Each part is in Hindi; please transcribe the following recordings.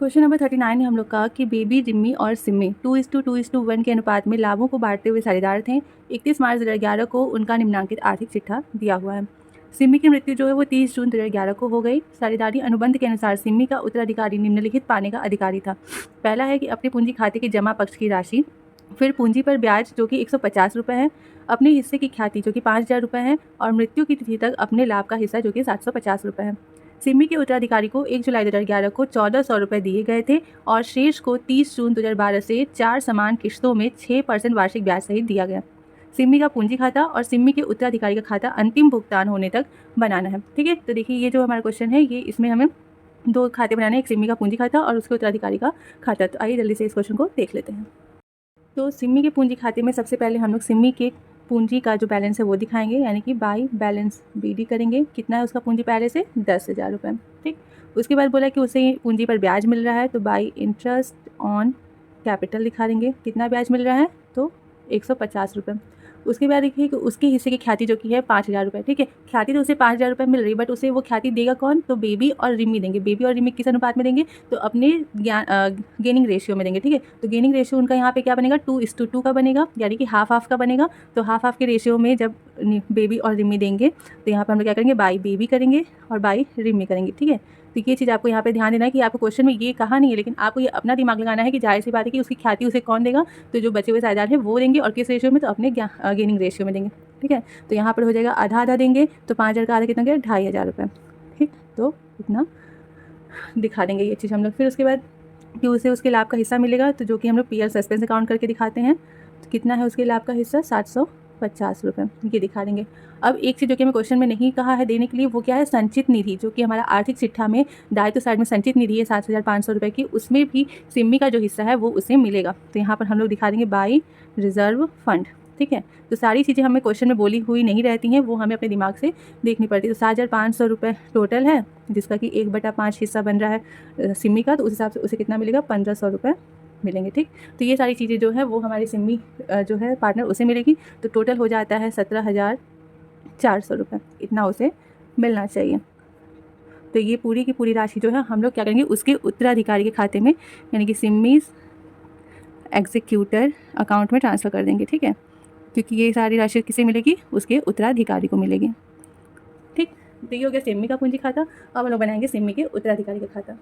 क्वेश्चन नंबर 39 में हम लोग कहा कि बेबी, रिम्मी और सिम्मी 2:2:1 के अनुपात में लाभों को बांटते हुए साझेदार थे। 31 मार्च 2011 को उनका निम्नांकित आर्थिक चिट्ठा दिया हुआ है। सिम्मी की मृत्यु जो है वो 30 जून 2011 को हो गई। साझेदारी अनुबंध के अनुसार सिम्मी का उत्तराधिकारी निम्नलिखित पाने का अधिकारी था। पहला है कि अपने पूंजी खाते की जमा पक्ष की राशि, फिर पूंजी पर ब्याज जो कि 150 रुपये है, अपने हिस्से की ख्याति जो कि 5000 रुपये है, और मृत्यु की तिथि तक अपने लाभ का हिस्सा जो कि 750 रुपये है। सिम्मी के उत्तराधिकारी को 1 जुलाई 2011 को 1400 रुपये दिए गए थे और शेष को 30 जून 2012 से 4 समान किश्तों में 6% वार्षिक ब्याज सहित दिया गया। सिम्मी का पूंजी खाता और सिम्मी के उत्तराधिकारी का खाता अंतिम भुगतान होने तक बनाना है। ठीक है, तो देखिए ये जो हमारा क्वेश्चन है ये इसमें हमें 2 खाते बनाने हैं, एक सिम्मी का पूंजी खाता और उसके उत्तराधिकारी का खाता। तो आइए जल्दी से इस क्वेश्चन को देख लेते हैं। तो सिम्मी के पूंजी खाते में सबसे पहले हम लोग सिम्मी के पूंजी का जो बैलेंस है वो दिखाएंगे, यानी कि बाई बैलेंस BD करेंगे। कितना है उसका पूंजी पहले से? 10,000 रुपये। ठीक, उसके बाद बोला कि उसे पूंजी पर ब्याज मिल रहा है, तो बाई इंटरेस्ट ऑन कैपिटल दिखा देंगे। कितना ब्याज मिल रहा है? तो 150 रुपये। उसके बाद देखिए कि उसके हिस्से की ख्याति जो कि है 5000 रुपये। ठीक है, ख्याति तो उसे 5000 रुपये मिल रही है, बट उसे वो ख्याति देगा कौन? तो बेबी और रिम्मी देंगे। बेबी और रिम्मी किस अनुपात में देंगे? तो अपने गेनिंग रेशियो में देंगे। ठीक है, तो गेनिंग रेशियो उनका यहाँ पे क्या बनेगा? 2:2 का बनेगा, यानी कि हाफ हाफ का बनेगा। तो हाफ हाफ के रेशियो में जब बेबी और रिम्मी देंगे तो यहाँ पर हम लोग क्या करेंगे? बाई बेबी करेंगे और बाई रिम्मी करेंगे। ठीक है, तो ये चीज़ आपको यहाँ पे ध्यान देना है कि आपको क्वेश्चन में ये कहा नहीं है, लेकिन आपको ये अपना दिमाग लगाना है कि जाहिर सी बात है कि उसकी ख्याति उसे कौन देगा? तो जो बचे हुए साझेदार हैं वो देंगे, और किस रेशियो में? तो अपने गेनिंग रेशियो में देंगे। ठीक है, तो यहाँ पर हो जाएगा आधा आधा देंगे, तो 5000 का आधा कितना गया? 2500 रुपये। ठीक, तो इतना दिखा देंगे ये चीज़ हम लोग। फिर उसके बाद कि उसे उसके लाभ का हिस्सा मिलेगा, तो जो कि हम लोग PL सस्पेंस अकाउंट करके दिखाते हैं। तो कितना है उसके लाभ का हिस्सा? 750 रुपये, ये दिखा देंगे। अब एक चीज़ जो कि हमें क्वेश्चन में नहीं कहा है देने के लिए, वो क्या है? संचित निधि, जो कि हमारा आर्थिक चिट्ठा में दायित्व साइड में संचित निधि है 7500 रुपये की, उसमें भी सिम्मी का जो हिस्सा है वो उसे मिलेगा। तो यहाँ पर हम लोग दिखा देंगे बाई रिजर्व फंड। ठीक है, तो सारी चीज़ें हमें क्वेश्चन में बोली हुई नहीं रहती हैं, वो हमें अपने दिमाग से देखनी पड़ती है। तो 7500 रुपये टोटल है, जिसका कि 1/5 हिस्सा बन रहा है सिम्मी का, तो उस हिसाब से उसे कितना मिलेगा? 1500 रुपये मिलेंगे। ठीक, तो ये सारी चीज़ें जो है वो हमारी सिम्मी जो है पार्टनर उसे मिलेगी। तो टोटल हो जाता है 17,400 रुपये, इतना उसे मिलना चाहिए। तो ये पूरी की पूरी राशि जो है हम लोग क्या करेंगे? उसके उत्तराधिकारी के खाते में, यानी कि सिम्मीज़ एग्जीक्यूटर अकाउंट में ट्रांसफ़र कर देंगे। ठीक है, क्योंकि ये सारी राशि किसे मिलेगी? उसके उत्तराधिकारी को मिलेगी। ठीक, तो ये हो गया सिम्मी का पूंजी खाता। अब हम लोग बनाएंगे सिम्मी के उत्तराधिकारी का खाता।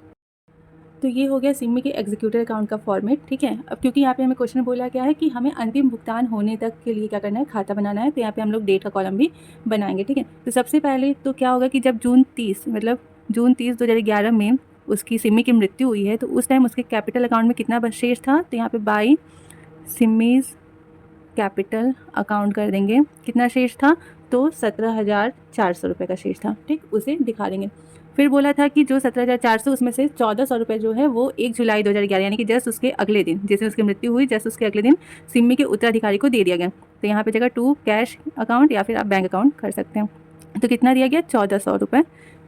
तो ये हो गया सिम्मी के एग्जीक्यूटर अकाउंट का फॉर्मेट। ठीक है, अब क्योंकि यहाँ पे हमें क्वेश्चन बोला गया है कि हमें अंतिम भुगतान होने तक के लिए क्या करना है? खाता बनाना है। तो यहाँ पे हम लोग डेट का कॉलम भी बनाएंगे। ठीक है, तो सबसे पहले तो क्या होगा कि जब जून 30 2011 में उसकी सिम्मी की मृत्यु हुई है, तो उस टाइम उसके कैपिटल अकाउंट में कितना शेष था? तो यहाँ पे बाई सिम्मीज़ कैपिटल अकाउंट कर देंगे। कितना शेष था? तो 17,400 रुपये का शेष था। ठीक, उसे दिखा देंगे। फिर बोला था कि जो 17,400 उसमें से 1400 रुपये जो है वो 1 जुलाई 2011, यानी कि जस्ट उसके अगले दिन, जैसे उसकी मृत्यु हुई जस्ट उसके अगले दिन सिम्मी के उत्तराधिकारी को दे दिया गया। तो यहाँ पे जगह 2 कैश अकाउंट या फिर आप बैंक अकाउंट कर सकते हैं। तो कितना दिया गया? 1400 रुपये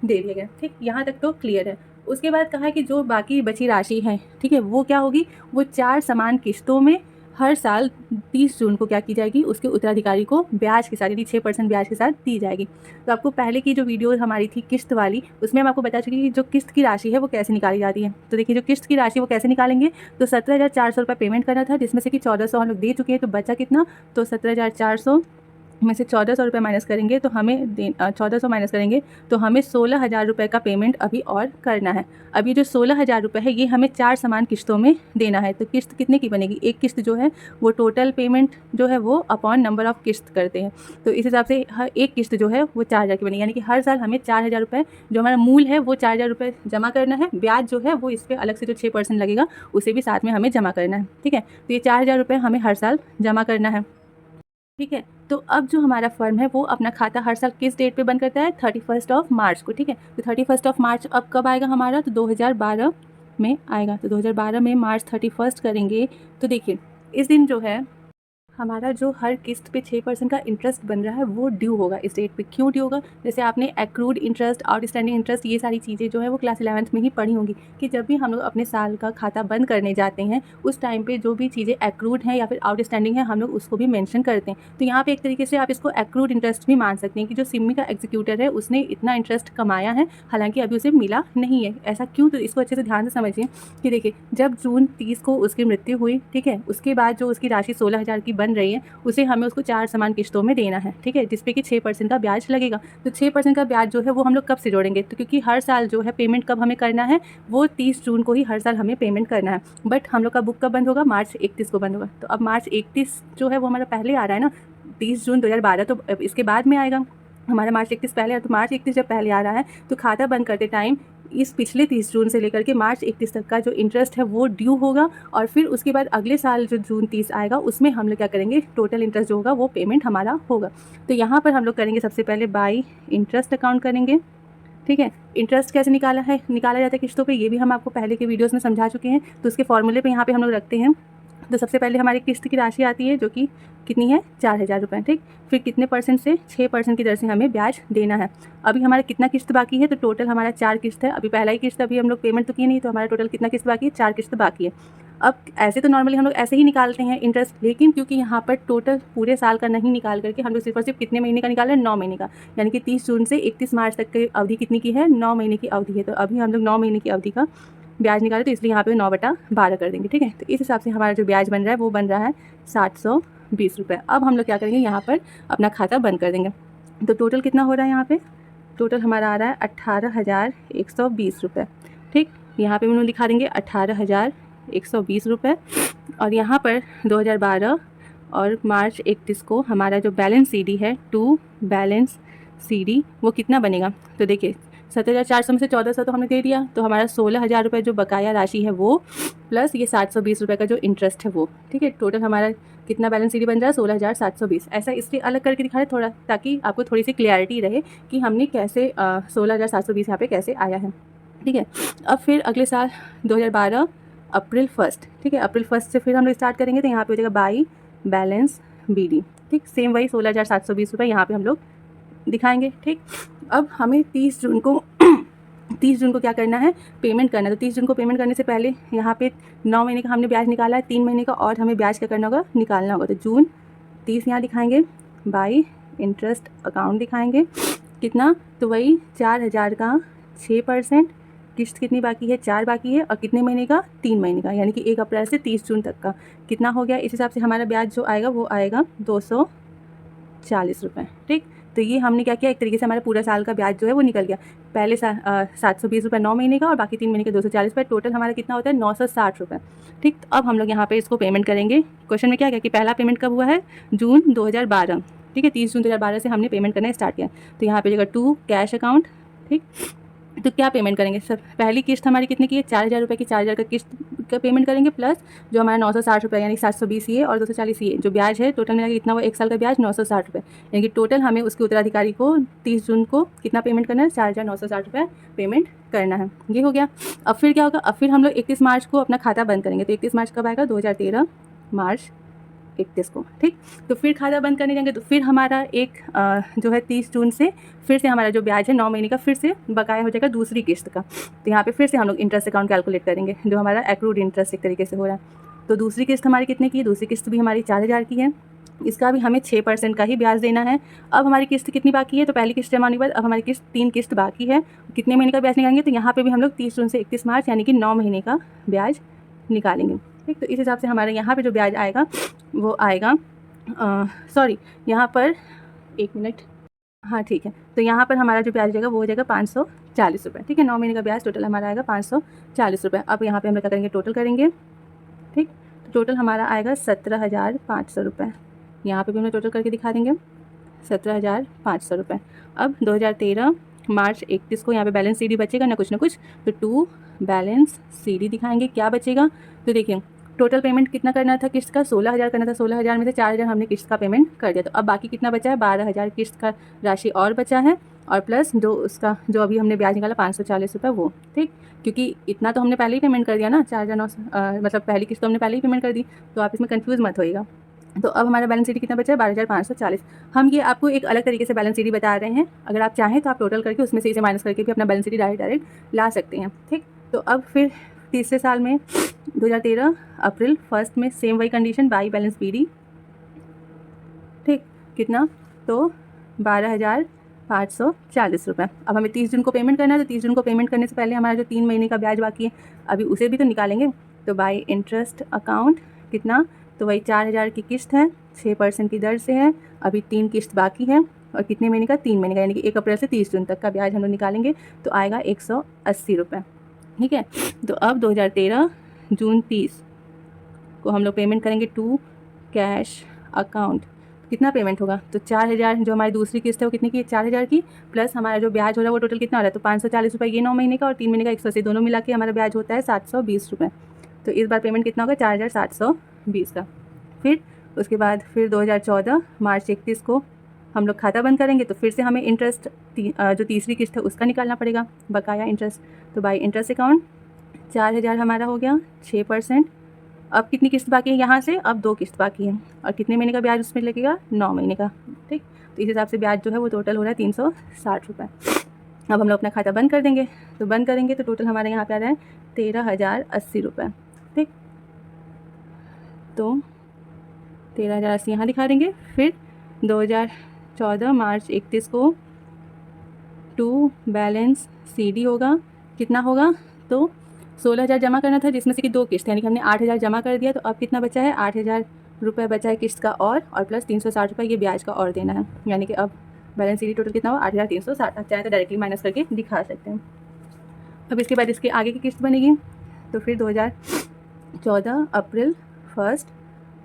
दे दिया गया। ठीक, यहाँ तक तो क्लियर है। उसके बाद कहा कि जो बाकी बची राशि है, ठीक है, वो क्या होगी? वो 4 समान किश्तों में हर साल 30 जून को क्या की जाएगी? उसके उत्तराधिकारी को ब्याज के साथ, यानी 6% ब्याज के साथ दी जाएगी। तो आपको पहले की जो वीडियो हमारी थी किस्त वाली, उसमें हम आपको बता चुकी कि जो किस्त की राशि है वो कैसे निकाली जाती है। तो देखिए, जो किस्त की राशि वो कैसे निकालेंगे? तो 17,400 रुपये पेमेंट करना था, जिसमें से कि 1400 हम लोग दे चुके हैं, तो बचा कितना? तो 17,400 में से 1400 रुपये माइनस करेंगे तो हमें 1400 माइनस करेंगे तो हमें 16,000 रुपये का पेमेंट अभी और करना है। अब ये जो 16,000 रुपये है ये हमें 4 समान किस्तों में देना है। तो किस्त कितने की बनेगी? एक किस्त जो है वो टोटल पेमेंट जो है वो अपॉन नंबर ऑफ़ किस्त करते हैं। तो इस हिसाब से हर एक किस्त जो है वो 4000 की बनेगी, यानी कि हर साल हमें 4000 रुपये जो हमारा मूल है वो 4000 रुपये जमा करना है। ब्याज जो है वो इस पर अलग से जो 6% लगेगा उसे भी साथ में हमें जमा करना है। ठीक है, तो ये 4000 रुपये हमें हर साल जमा करना है। ठीक है, तो अब जो हमारा फर्म है वो अपना खाता हर साल किस डेट पे बंद करता है? 31 मार्च को। ठीक है, तो 31 मार्च अब कब आएगा हमारा? तो 2012 में आएगा। तो 2012 में मार्च 31 करेंगे। तो देखिए, इस दिन जो है हमारा जो हर किस्त पे 6% का इंटरेस्ट बन रहा है वो ड्यू होगा इस डेट पे। क्यों ड्यू होगा? जैसे आपने एक्रूड इंटरेस्ट, आउटस्टैंडिंग इंटरेस्ट, ये सारी चीज़ें जो है वो क्लास 11th में ही पढ़ी होंगी कि जब भी हम लोग अपने साल का खाता बंद करने जाते हैं उस टाइम पे जो भी चीज़ें एक्रूड हैं या फिर आउटस्टैंडिंग है हम लोग उसको भी मेंशन करते हैं। तो यहाँ पे एक तरीके से आप इसको एक्रूड इंटरेस्ट भी मान सकते हैं कि जो सिमी का एग्जीक्यूटर है उसने इतना इंटरेस्ट कमाया है, हालांकि अभी उसे मिला नहीं है। ऐसा क्यों? तो इसको अच्छे से ध्यान से समझिए कि देखिए, जब जून 30 को उसकी मृत्यु हुई, ठीक है, उसके बाद जो उसकी राशि 16,000 की बन रही है उसे हमें उसको 4 समान किस्तों में देना है, ठीक है, जिसपे कि 6% का ब्याज लगेगा। तो 6% का ब्याज जो है वो हम लोग कब से जोड़ेंगे? तो क्योंकि हर साल जो है पेमेंट कब हमें करना है, वो 30 जून को ही हर साल हमें पेमेंट करना है। बट हम लोग का बुक कब बंद होगा? मार्च 31 को बंद होगा। तो अब मार्च 31 जो है वो हमारा पहले आ रहा है ना, 30 जून 2012 तो इसके बाद में आएगा। हमारा मार्च 31 पहले आ, तो मार्च 31 जब पहले आ रहा है तो खाता बंद करते टाइम इस पिछले 30 जून से लेकर के मार्च 31 तक का जो इंटरेस्ट है वो ड्यू होगा, और फिर उसके बाद अगले साल जो जून 30 आएगा उसमें हम लोग क्या करेंगे, टोटल इंटरेस्ट जो होगा वो पेमेंट हमारा होगा। तो यहाँ पर हम लोग करेंगे सबसे पहले बाई इंटरेस्ट अकाउंट करेंगे, ठीक है। इंटरेस्ट कैसे निकाला जाता है किस्तों पे, ये भी हम आपको पहले के वीडियोज़ में समझा चुके हैं। तो उसके फॉर्मूले पर यहाँ पर हम लोग रखते हैं। तो सबसे पहले हमारी किस्त की राशि आती है जो कि कितनी है, 4,000 रुपये, ठीक। फिर कितने परसेंट से, 6% की दर से हमें ब्याज देना है। अभी हमारा कितना किस्त बाकी है, तो टोटल हमारा 4 किस्त है। अभी पहला ही किस्त अभी हम लोग पेमेंट तो किए नहीं, तो हमारा टोटल कितना किस्त बाकी है, 4 किस्त बाकी है। अब ऐसे तो नॉर्मली हम लोग ऐसे ही निकालते हैं इंटरेस्ट, लेकिन क्योंकि यहाँ पर टोटल पूरे साल का नहीं निकाल करके हम लोग सिर्फ और सिर्फ कितने महीने का निकाल रहे हैं, 9 महीने का, यानी कि 30 जून से 31 मार्च तक की अवधि कितनी की है, 9 महीने की अवधि है। तो अभी हम लोग 9 महीने की अवधि का ब्याज निकाले, तो इसलिए यहाँ पे 9/12 कर देंगे, ठीक है। तो इस हिसाब से हमारा जो ब्याज बन रहा है वो बन रहा है 720 रुपये। अब हम लोग क्या करेंगे, यहाँ पर अपना खाता बंद कर देंगे। तो टोटल कितना हो रहा है यहाँ पे, टोटल हमारा आ रहा है 18,120 रुपये, ठीक। यहाँ पे हम लोग दिखा देंगे 18,120 रुपये, और यहाँ पर 2012 और मार्च 31 को हमारा जो बैलेंस CD है, टू बैलेंस CD, वो कितना बनेगा। तो देखिए 7,400 में से 1,400 तो हमने दे दिया, तो हमारा 16,000 रुपये जो बकाया राशि है वो, प्लस ये 720 रुपये का जो इंटरेस्ट है वो, ठीक है। टोटल हमारा कितना बैलेंस CD बन रहा है, 16,720। ऐसा इसलिए अलग करके दिखा रहे थोड़ा, ताकि आपको थोड़ी सी क्लियरिटी रहे कि हमने कैसे 16,720 यहाँ पे कैसे आया है, ठीक है। अब फिर अगले साल 2012 अप्रैल 1, ठीक है, अप्रैल 1 से फिर हम लोग स्टार्ट करेंगे। तो यहाँ पे हो जाएगा बाई बैलेंस BD, ठीक, सेम वही 16,720 रुपये यहाँ पे हम लोग दिखाएंगे, ठीक। अब हमें 30 जून को 30 जून को क्या करना है, पेमेंट करना है। तो 30 जून को पेमेंट करने से पहले यहाँ पे 9 महीने का हमने ब्याज निकाला है, 3 महीने का और हमें ब्याज क्या करना होगा, निकालना होगा। तो जून 30 यहाँ दिखाएंगे, बाई इंटरेस्ट अकाउंट दिखाएंगे, कितना, तो वही 4,000 का 6%, किस्त कितनी बाकी है, 4 बाकी है, और कितने महीने का, 3 महीने का, यानी कि 1 अप्रैल से 30 जून तक का कितना हो गया। इस हिसाब से हमारा ब्याज जो आएगा वो आएगा 240 रुपये, ठीक। तो ये हमने क्या किया, एक तरीके से हमारा पूरा साल का ब्याज जो है वो निकल गया। पहले 720 रुपये 9 महीने का, और बाकी 3 महीने के 240 रुपये, टोटल हमारा कितना होता है, 960 रुपये, ठीक। तो अब हम लोग यहाँ पे इसको पेमेंट करेंगे। क्वेश्चन में क्या कि पहला पेमेंट कब हुआ है, जून 2012, ठीक है, 30 जून 2012 से हमने पेमेंट करना स्टार्ट किया। तो यहाँ पे जगह टू कैश अकाउंट, ठीक। तो क्या पेमेंट करेंगे सर, पहली किस्त हमारी कितने की है, 4,000 रुपये की, 4,000 का किस्त का पेमेंट करेंगे, प्लस जो हमारा 960 रुपये यानी 720 ये और 240 ये जो ब्याज है, टोटल मिला के कितना हुआ, 1 साल का ब्याज 960 रुपये, यानी कि टोटल हमें उसके उत्तराधिकारी को 30 जून को कितना पेमेंट करना है, 4,960 रुपये पेमेंट करना है। ये हो गया। अब फिर क्या होगा, अब फिर हम लोग 31 मार्च को अपना खाता बंद करेंगे। तो 31 मार्च कब आएगा, 2013 मार्च 31 को, ठीक। तो फिर खाता बंद करने जाएंगे, तो फिर हमारा एक जो है 30 जून से फिर से हमारा जो ब्याज है 9 महीने का फिर से बकाया हो जाएगा दूसरी किस्त का। तो यहाँ पे फिर से हम लोग इंटरेस्ट अकाउंट कैलकुलेट करेंगे, जो हमारा एक्रूड इंटरेस्ट एक तरीके से हो रहा है। तो दूसरी किस्त हमारी कितने की है, दूसरी किस्त भी हमारी 4,000 की है, इसका भी हमें 6% का ही ब्याज देना है। अब हमारी किस्त कितनी बाकी है, तो पहली किस्त जमा होने के बाद अब हमारी किस्त 3 किस्त बाकी है, कितने महीने का ब्याज निकालेंगे, तो यहाँ पर भी हम लोग 30 जून से 31 मार्च यानी कि 9 महीने का ब्याज निकालेंगे, ठीक। तो इस हिसाब से हमारे यहाँ पे जो ब्याज आएगा वो आएगा, सॉरी यहाँ पर 1 मिनट, हाँ ठीक है। तो यहाँ पर हमारा जो ब्याज जाएगा वो हो जाएगा 540 रुपये, ठीक है। 9 महीने का ब्याज टोटल हमारा आएगा 540 रुपये। अब यहाँ पे हम लोग क्या करेंगे, टोटल करेंगे, ठीक। तो टोटल हमारा आएगा 17,500 रुपये। यहाँ पे भी हम लोग टोटल करके दिखा देंगे, 17,500 रुपये। अब 2013 मार्च 31 को यहाँ पे बैलेंस CD बचेगा ना कुछ, तो टू बैलेंस CD दिखाएंगे, क्या बचेगा। तो देखिए टोटल पेमेंट कितना करना था किस्त का, 16,000 करना था, 16,000 में से 4,000 हमने किस्त का पेमेंट कर दिया। तो अब बाकी कितना बचा है, 12,000 किस्त का राशि और बचा है, और प्लस जो उसका जो अभी हमने ब्याज निकाला 540 रुपये वो, ठीक। क्योंकि इतना तो हमने पहले ही पेमेंट कर दिया ना, 4,900 मतलब पहली किस्त तो हमने पहले ही पेमेंट कर दी, तो आप इसमें कंफ्यूज मत होइएगा। तो अब हमारा बैलेंस शीट कितना बचा है 12,540। हम ये आपको एक अलग तरीके से बैलेंस शीट बता रहे हैं, अगर आप चाहें तो आप टोटल करके उसमें से इसे माइनस करके भी अपना बैलेंस शीट डायरेक्ट ला सकते हैं। ठीक, तो अब फिर तीसरे साल में 2013 अप्रैल 1 में सेम वही कंडीशन, बाई बैलेंस BD। ठीक, कितना, तो 12,540 रुपये। अब हमें 30 जून को पेमेंट करना है, तो 30 जून को पेमेंट करने से पहले हमारा जो 3 महीने का ब्याज बाकी है अभी उसे भी तो निकालेंगे। तो बाई इंटरेस्ट अकाउंट कितना, तो वही 4,000 की किस्त है, 6% की दर से है, अभी 3 किस्त बाकी है, और कितने महीने का, 3 महीने का, यानी कि 1 अप्रैल से 30 जून तक का ब्याज हम लोग निकालेंगे तो आएगा 180 रुपये। ठीक है, तो अब 2013 जून 30 को हम लोग पेमेंट करेंगे टू कैश अकाउंट। कितना पेमेंट होगा, तो 4,000 जो हमारी दूसरी किस्त है वो कितनी की, 4,000 की, प्लस हमारा जो ब्याज हो रहा है वो टोटल कितना हो रहा है, तो 540 रुपये ये 9 महीने का, और 3 महीने का 180, दोनों मिला के हमारा ब्याज होता है 720 रुपये। तो इस बार पेमेंट कितना होगा, 4,720 का। फिर उसके बाद फिर 2014 मार्च 31 को हम लोग खाता बंद करेंगे, तो फिर से हमें इंटरेस्ट जो तीसरी किस्त है उसका निकालना पड़ेगा, बकाया इंटरेस्ट। तो बाई इंटरेस्ट अकाउंट 4,000 हमारा हो गया 6%। अब कितनी किस्त बाकी है यहाँ से, अब 2 किस्त बाकी है, और कितने महीने का ब्याज उसमें लगेगा, 9 महीने का। ठीक, तो इस हिसाब से ब्याज जो है वो टोटल हो रहा है 360 रुपये। अब हम लोग अपना खाता बंद कर देंगे, तो बंद करेंगे तो टोटल हमारे यहाँ पे आ रहा है 13,080 रुपये। ठीक, तो 13,080 यहाँ दिखा देंगे। फिर 2014 मार्च 31 को टू बैलेंस CD होगा, कितना होगा, तो 16,000 जमा करना था, जिसमें से कि 2 किस्त, यानी कि हमने 8,000 जमा कर दिया, तो अब कितना बचा है, 8,000 रुपये बचा है किस्त का, और प्लस 360 रुपये ये ब्याज का और देना है, यानी कि अब बैलेंस CD टोटल कितना हुआ 8,360। आप चाहे तो डायरेक्टली माइनस करके दिखा सकते हैं। अब इसके बाद इसके आगे की किस्त बनेगी, तो फिर 2014 अप्रैल 1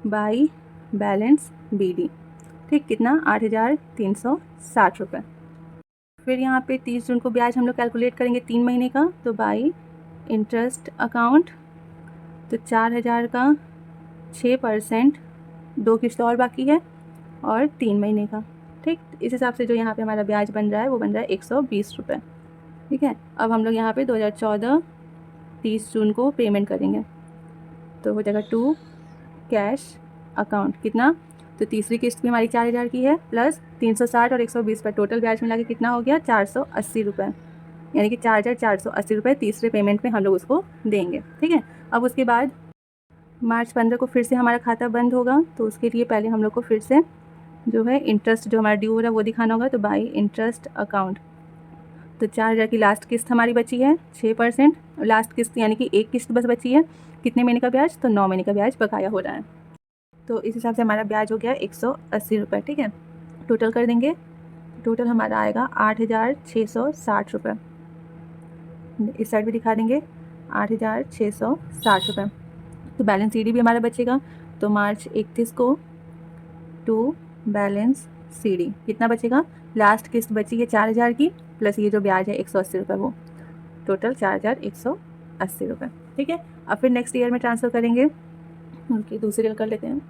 बाई बैलेंस BD। ठीक, कितना, 8,360 रुपये। फिर यहाँ पे 30 जून को ब्याज हम लोग कैलकुलेट करेंगे 3 महीने का, तो बाई इंटरेस्ट अकाउंट, तो 4,000 का 6%, 2 किस्त और बाकी है, और 3 महीने का। ठीक, इस हिसाब से जो यहाँ पे हमारा ब्याज बन रहा है वो बन रहा है 120 रुपये। ठीक है, अब हम लोग यहाँ पे 2014 30 जून को पेमेंट करेंगे, तो हो जाएगा टू कैश अकाउंट, कितना, तो तीसरी किस्त भी हमारी 4,000 की है, प्लस 360 और 120 पर टोटल ब्याज मिला के कितना हो गया 480 रुपये, यानी कि 4,480 रुपये तीसरे पेमेंट में हम लोग उसको देंगे। ठीक है, अब उसके बाद मार्च 15 को फिर से हमारा खाता बंद होगा, तो उसके लिए पहले हम लोग को फिर से जो है इंटरेस्ट जो हमारा ड्यू हो रहा है वो दिखाना होगा, तो बाई इंटरेस्ट अकाउंट, तो 4,000 की लास्ट किस्त हमारी बची है 6%, लास्ट किस्त यानी कि 1 किस्त बस बची है, कितने महीने का ब्याज, तो 9 महीने का ब्याज बकाया हो रहा है। तो इस हिसाब से हमारा ब्याज हो गया 180 रुपये। ठीक है, टोटल कर देंगे, टोटल हमारा आएगा 8,660 रुपये। इस साइड भी दिखा देंगे 8,660 रुपये। तो बैलेंस CD भी हमारा बचेगा, तो मार्च 31 को टू बैलेंस CD कितना बचेगा, लास्ट किस्त बची है 4,000 की, प्लस ये जो ब्याज है 180 रुपये, वो टोटल 4,180 रुपये। ठीक है, अब फिर नेक्स्ट ईयर में ट्रांसफ़र करेंगे, उनकी दूसरी कर लेते हैं,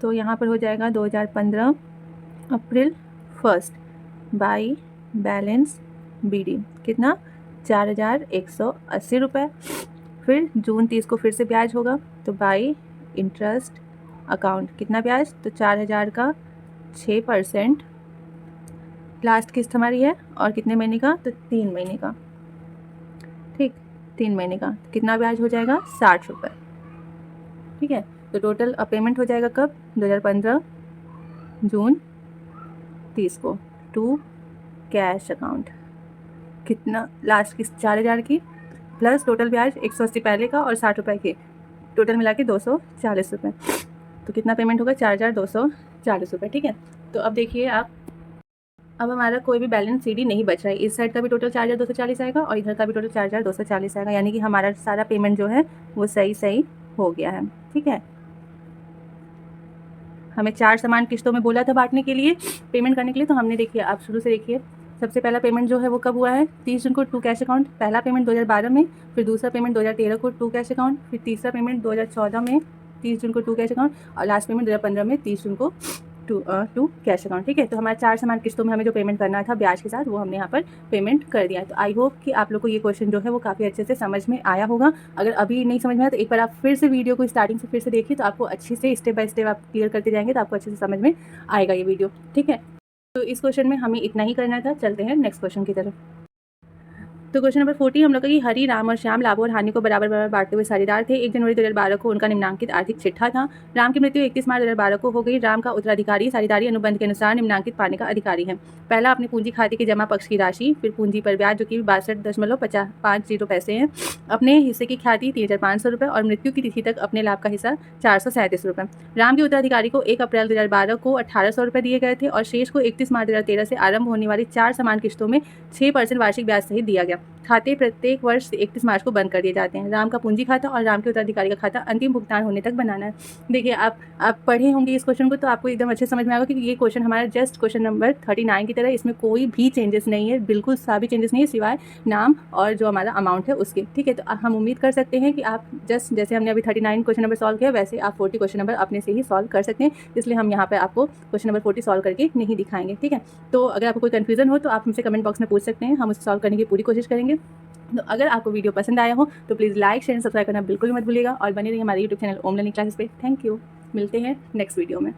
तो यहाँ पर हो जाएगा 2015 अप्रैल 1 बाई बैलेंस BD, कितना, 4,180 रुपये। फिर जून 30 को फिर से ब्याज होगा, तो बाई इंटरेस्ट अकाउंट, कितना ब्याज, तो 4,000 का 6%, लास्ट किस्त हमारी है, और कितने महीने का, तो 3 महीने का। ठीक, 3 महीने का कितना ब्याज हो जाएगा 60 रुपये। ठीक है, तो टोटल पेमेंट हो जाएगा कब, 2015 जून 30 को टू कैश अकाउंट, कितना, लास्ट किस्त 4,000 की, प्लस टोटल ब्याज 180 पहले का और 60 रुपये के, टोटल मिला के 240 रुपये। तो कितना पेमेंट होगा, 4,240 रुपये। ठीक है, तो अब देखिए आप, अब हमारा कोई भी बैलेंस CD नहीं बच रहा है, इस साइड का भी टोटल 4,240 आएगा, और इधर का भी टोटल 4,240 आएगा, यानी कि हमारा सारा पेमेंट जो है वो सही हो गया है। ठीक है, हमें 4 समान किस्तों में बोला था बांटने के लिए, पेमेंट करने के लिए, तो हमने देखिए, आप शुरू से देखिए, सबसे पहला पेमेंट जो है वो कब हुआ है, 30 जून को टू कैश अकाउंट, पहला पेमेंट 2012 में, फिर दूसरा पेमेंट 2013 को टू कैश अकाउंट, फिर तीसरा पेमेंट 2014 में 30 जून को टू कैश अकाउंट, और लास्ट पेमेंट 2015 में 30 जून को टू कैश अकाउंट। ठीक है, तो हमारा 4 समान किस्तों में हमें जो पेमेंट करना था ब्याज के साथ, वो हमने यहाँ पर पेमेंट कर दिया है। तो आई होप कि आप लोग को ये क्वेश्चन जो है वो काफ़ी अच्छे से समझ में आया होगा। अगर अभी नहीं समझ में आया तो एक बार आप फिर से वीडियो को स्टार्टिंग से फिर से देखिए, तो आपको अच्छे से स्टेप बाय स्टेप आप क्लियर करते जाएंगे तो आपको अच्छे से समझ में आएगा ये वीडियो। ठीक है, तो इस क्वेश्चन में हमें इतना ही करना था। चलते हैं नेक्स्ट क्वेश्चन की तरफ। तो क्वेश्चन नंबर 40 हम लोग का कि हरि, राम और श्याम लाभों और हानि को बराबर बराबर बांटते हुए साझेदार थे। 1 जनवरी 2012 को उनका निम्नांकित आर्थिक चिट्ठा था। राम की मृत्यु 31 मार्च 2012 को हो गई। राम का उत्तराधिकारी साझेदारी अनुबंध के अनुसार निम्नांकित पाने का अधिकारी है। पहला, अपने पूंजी खाते के जमा पक्ष की राशि, फिर पूंजी पर ब्याज जो कि 62.50 पैसे हैं, अपने हिस्से की ख्याति 3,500 रुपये और मृत्यु की तिथि तक अपने लाभ का हिस्सा 437 रुपये। राम के उत्तराधिकारी को 1 अप्रैल 2012 को 1,800 रुपये दिए गए थे और शेष को 31 मार्च 2013 से आरंभ होने वाली 4 समान किस्तों में 6% वार्षिक ब्याज सहित दिया गया। खाते प्रत्येक वर्ष 31 मार्च को बंद कर दिए जाते हैं। राम का पूंजी खाता और राम के उत्तराधिकारी का खाता अंतिम भुगतान होने तक बनाना है। देखिए, आप पढ़े होंगे इस क्वेश्चन को तो आपको एकदम अच्छे समझ में आएगा कि ये क्वेश्चन हमारा जस्ट क्वेश्चन नंबर 39 की तरह, इसमें कोई भी चेंजेस नहीं है, बिल्कुल सा भी चेंजेस नहीं है सिवाय नाम और जो हमारा अमाउंट है उसके। ठीक है, तो हम उम्मीद कर सकते हैं कि आप जस्ट जैसे हमने अभी 39 क्वेश्चन नंबर सॉल्व किया वैसे आप 40 क्वेश्चन नंबर अपने से ही सॉल्व कर सकते हैं। इसलिए हम यहाँ पर आपको क्वेश्चन नंबर 40 सॉल्व करके नहीं दिखाएंगे। ठीक है, तो अगर आपको कोई कन्फ्यूजन हो तो आप हमसे कमेंट बॉक्स में पूछ सकते हैं, हम उसे सॉल्व करने की पूरी कोशिश करेंगे। तो अगर आपको वीडियो पसंद आया हो तो प्लीज़ लाइक शेयर सब्सक्राइब करना बिल्कुल मत भूलिएगा और बने रहिए हमारे यूट्यूब चैनल ओम लर्निंग क्लासेस पे। थैंक यू, मिलते हैं नेक्स्ट वीडियो में।